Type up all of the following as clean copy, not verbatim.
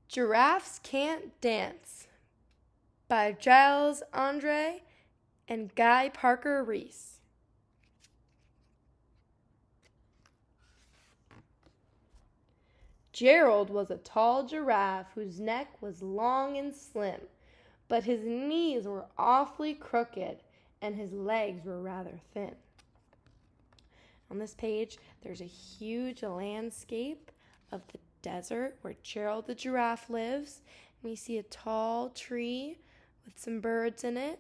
Giraffes Can't Dance by Giles, Andreae, and Guy Parker-Rees. Gerald was a tall giraffe whose neck was long and slim, but his knees were awfully crooked and his legs were rather thin. On this page, there's a huge landscape of the desert where Gerald the giraffe lives. And we see a tall tree with some birds in it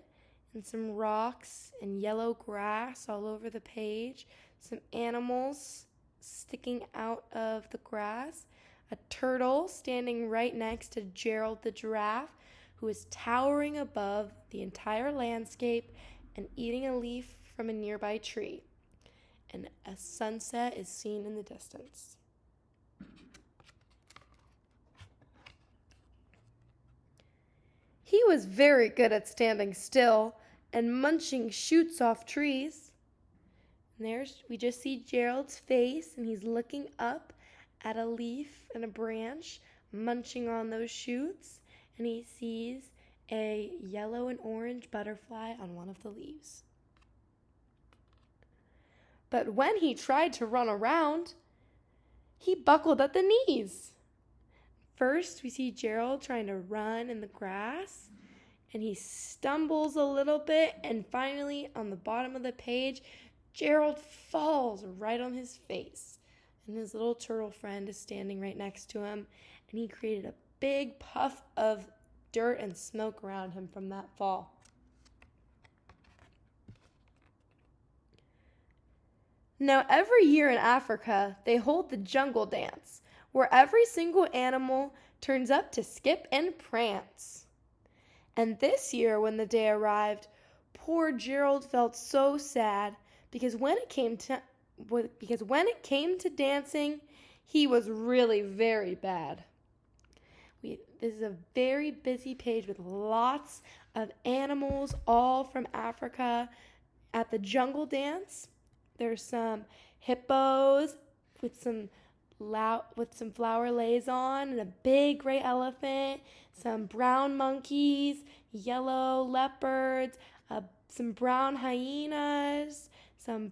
and some rocks and yellow grass all over the page, some animals sticking out of the grass, a turtle standing right next to Gerald the giraffe, who is towering above the entire landscape and eating a leaf from a nearby tree. And a sunset is seen in the distance. He was very good at standing still and munching shoots off trees. And we just see Gerald's face, and he's looking up at a leaf and a branch, munching on those shoots, and he sees a yellow and orange butterfly on one of the leaves. But when he tried to run around, he buckled at the knees. First, we see Gerald trying to run in the grass, and he stumbles a little bit, and finally, on the bottom of the page, Gerald falls right on his face. And his little turtle friend is standing right next to him, and he created a big puff of dirt and smoke around him from that fall. Now, every year in Africa, they hold the jungle dance, where every single animal turns up to skip and prance. And this year, when the day arrived, poor Gerald felt so sad because when it came to dancing, he was really very bad. This is a very busy page with lots of animals, all from Africa. At the jungle dance, there's some hippos with some flower lace on, and a big gray elephant, some brown monkeys, yellow leopards, some brown hyenas, some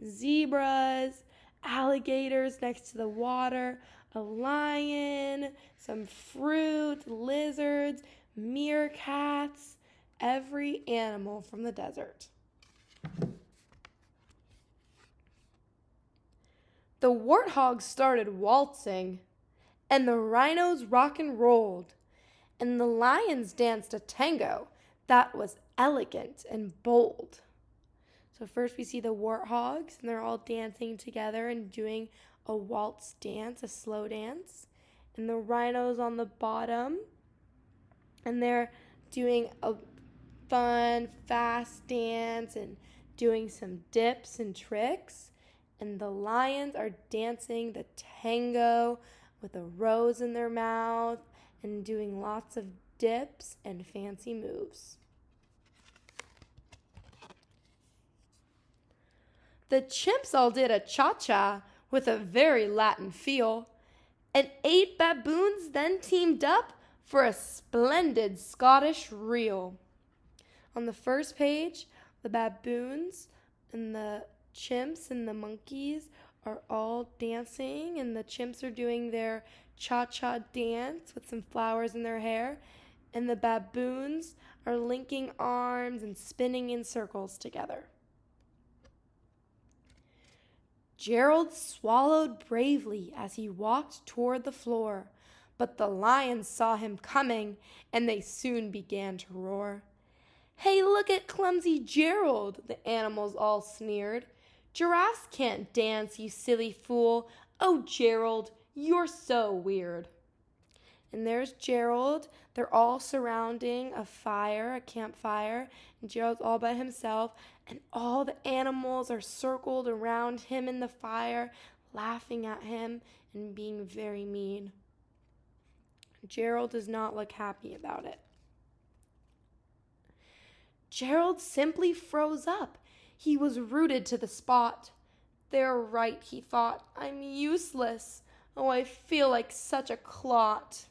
zebras, alligators next to the water, a lion, some fruit, lizards, meerkats, every animal from the desert. The warthogs started waltzing, and the rhinos rock and rolled, and the lions danced a tango that was elegant and bold. So first we see the warthogs, and they're all dancing together and doing a waltz dance, a slow dance, and the rhinos on the bottom, and they're doing a fun, fast dance and doing some dips and tricks. And the lions are dancing the tango with a rose in their mouth and doing lots of dips and fancy moves. The chimps all did a cha-cha with a very Latin feel, and 8 baboons then teamed up for a splendid Scottish reel. On the first page, the baboons and the chimps and the monkeys are all dancing, and the chimps are doing their cha-cha dance with some flowers in their hair, and the baboons are linking arms and spinning in circles together. Gerald swallowed bravely as he walked toward the floor, but the lions saw him coming, and they soon began to roar. "Hey, look at clumsy Gerald," the animals all sneered. "Giraffes can't dance, you silly fool. Oh, Gerald, you're so weird." And there's Gerald. They're all surrounding a campfire, and Gerald's all by himself, and all the animals are circled around him in the fire, laughing at him and being very mean. Gerald does not look happy about it. Gerald simply froze up. He was rooted to the spot. "They're right," he thought. "I'm useless. Oh, I feel like such a clot.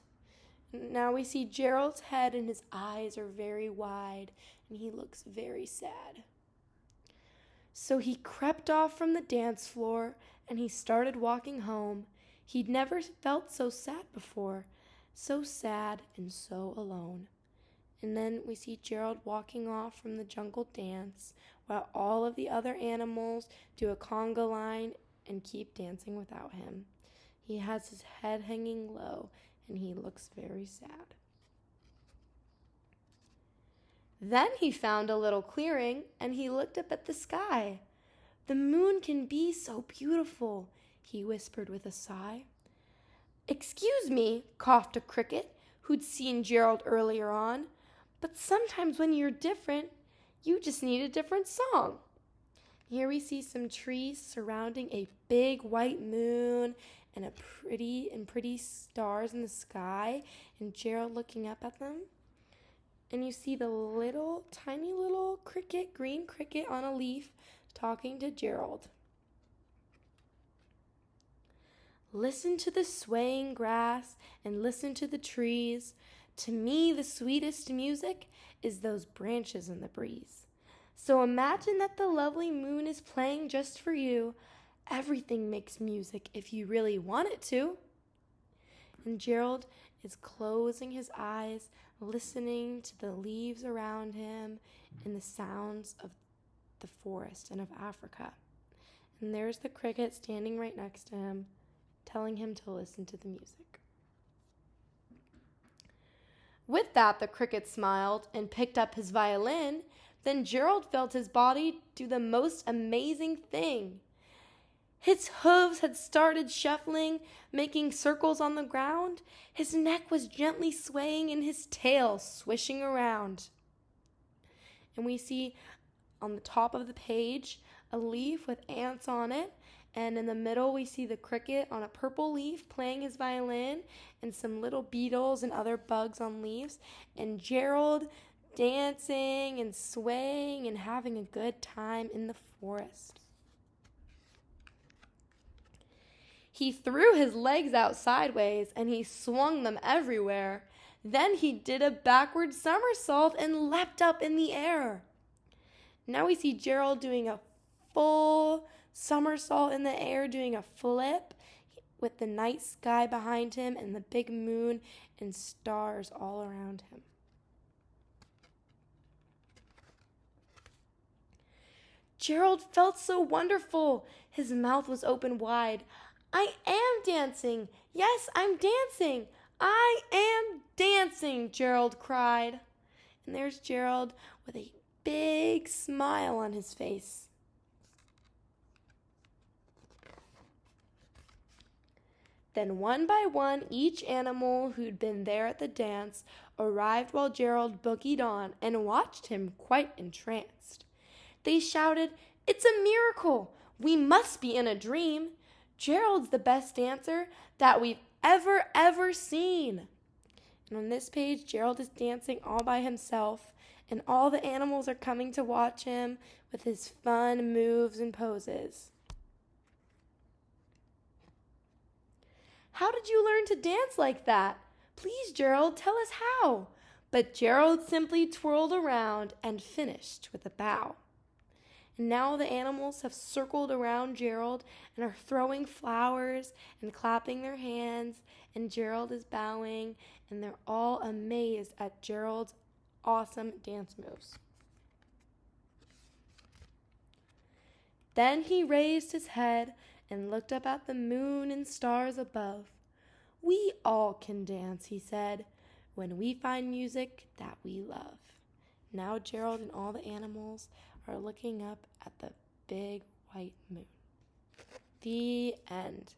Now we see Gerald's head and his eyes are very wide and he looks very sad. So he crept off from the dance floor and he started walking home. He'd never felt so sad before, so sad and so alone. And then we see Gerald walking off from the jungle dance while all of the other animals do a conga line and keep dancing without him. He has his head hanging low and he looks very sad. Then he found a little clearing and he looked up at the sky. The moon can be so beautiful, he whispered with a sigh. Excuse me, coughed a cricket who'd seen Gerald earlier on, but sometimes when you're different, you just need a different song. Here we see some trees surrounding a big white moon and pretty stars in the sky, and Gerald looking up at them. And you see the tiny little cricket, green cricket on a leaf, talking to Gerald. Listen to the swaying grass and listen to the trees. To me, the sweetest music is those branches in the breeze. So imagine that the lovely moon is playing just for you. Everything makes music if you really want it to. And Gerald is closing his eyes, listening to the leaves around him and the sounds of the forest and of Africa. And there's the cricket standing right next to him, telling him to listen to the music. With that, the cricket smiled and picked up his violin. Then Gerald felt his body do the most amazing thing. His hooves had started shuffling, making circles on the ground. His neck was gently swaying and his tail swishing around. And we see on the top of the page a leaf with ants on it. And in the middle, we see the cricket on a purple leaf playing his violin and some little beetles and other bugs on leaves. And Gerald dancing and swaying and having a good time in the forest. He threw his legs out sideways and he swung them everywhere. Then he did a backward somersault and leapt up in the air. Now we see Gerald doing a full somersault in the air, doing a flip with the night sky behind him and the big moon and stars all around him. Gerald felt so wonderful. His mouth was open wide. I am dancing. Yes, I'm dancing. I am dancing, Gerald cried. And there's Gerald with a big smile on his face. Then one by one, each animal who'd been there at the dance arrived while Gerald boogied on and watched him quite entranced. They shouted, "It's a miracle! We must be in a dream! Gerald's the best dancer that we've ever seen!" And on this page, Gerald is dancing all by himself, and all the animals are coming to watch him with his fun moves and poses. How did you learn to dance like that? Please, Gerald, tell us how. But Gerald simply twirled around and finished with a bow. And now the animals have circled around Gerald and are throwing flowers and clapping their hands, and Gerald is bowing, and they're all amazed at Gerald's awesome dance moves. Then he raised his head and looked up at the moon and stars above. We all can dance, he said, when we find music that we love. Now Gerald and all the animals are looking up at the big white moon. The end.